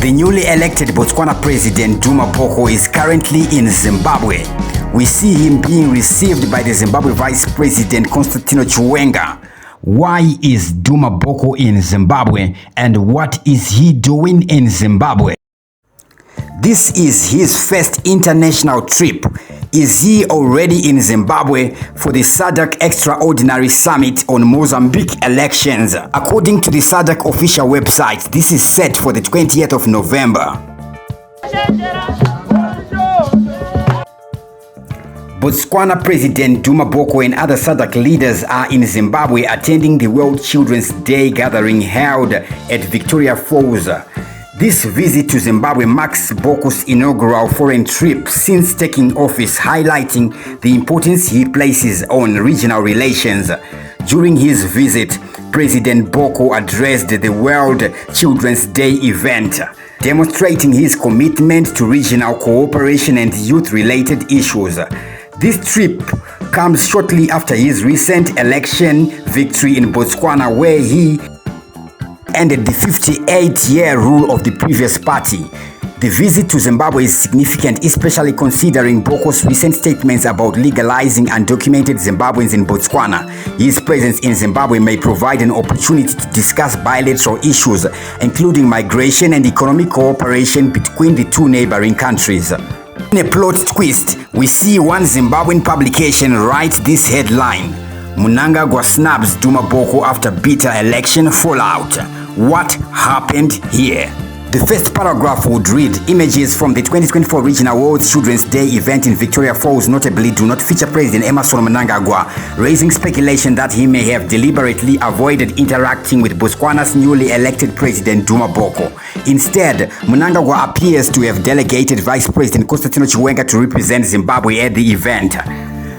The newly elected Botswana President Duma Boko is currently in Zimbabwe. We see him being received by the Zimbabwe Vice President Constantino Chiwenga. Why is Duma Boko in Zimbabwe, and what is he doing in Zimbabwe? This is his first international trip. Is he already in Zimbabwe for the SADC Extraordinary Summit on Mozambique elections? According to the SADC official website, this is set for the 20th of November. Botswana President Duma Boko and other SADC leaders are in Zimbabwe attending the World Children's Day gathering held at Victoria Falls. This visit to Zimbabwe marks Boko's inaugural foreign trip since taking office, highlighting the importance he places on regional relations. During his visit, President Boko addressed the World Children's Day event, demonstrating his commitment to regional cooperation and youth-related issues. This trip comes shortly after his recent election victory in Botswana, where he ended the 58-year rule of the previous party. The visit to Zimbabwe is significant, especially considering Boko's recent statements about legalizing undocumented Zimbabweans in Botswana. His presence in Zimbabwe may provide an opportunity to discuss bilateral issues, including migration and economic cooperation between the two neighboring countries. In a plot twist, we see one Zimbabwean publication write this headline: Mnangagwa snubs Duma Boko after bitter election fallout. What happened here? The first paragraph would read, images from the 2024 Regional World Children's Day event in Victoria Falls notably do not feature President Mnangagwa, raising speculation that he may have deliberately avoided interacting with Botswana's newly elected President Duma Boko. Instead, Mnangagwa appears to have delegated Vice President Constantino Chiwenga to represent Zimbabwe at the event.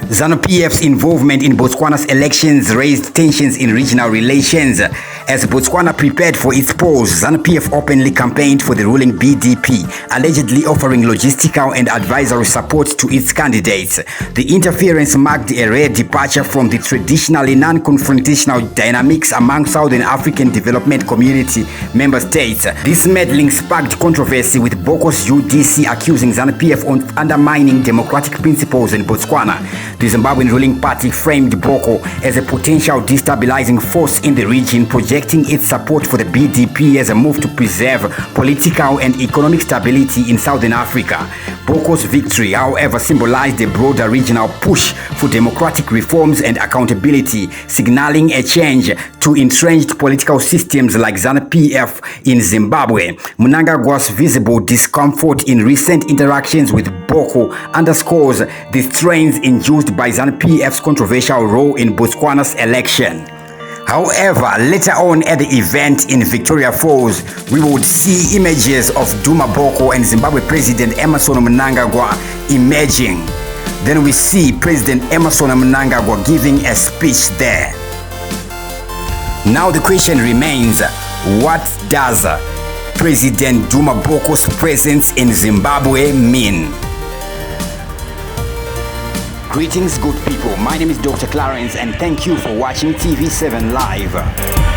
ZANU-PF's involvement in Botswana's elections raised tensions in regional relations. As Botswana prepared for its polls, ZANU-PF openly campaigned for the ruling BDP, allegedly offering logistical and advisory support to its candidates. The interference marked a rare departure from the traditionally non-confrontational dynamics among Southern African Development Community member states. This meddling sparked controversy, with Boko's UDC accusing ZANU-PF of undermining democratic principles in Botswana. The Zimbabwean ruling party framed Boko as a potential destabilizing force in the region, projecting its support for the BDP as a move to preserve political and economic stability in Southern Africa. Boko's victory, however, symbolized a broader regional push for democratic reforms and accountability, signaling a change to entrenched political systems like ZANU-PF in Zimbabwe. Mnangagwa's visible discomfort in recent interactions with Boko underscores the strains induced by ZANU-PF's controversial role in Botswana's election. However, later on at the event in Victoria Falls, we would see images of Duma Boko and Zimbabwe President Mnangagwa emerging. Then we see President Mnangagwa giving a speech there. Now the question remains, what does President Duma Boko's presence in Zimbabwe mean? Greetings, good people. My name is Dr. Clarence, and thank you for watching TV7 Live.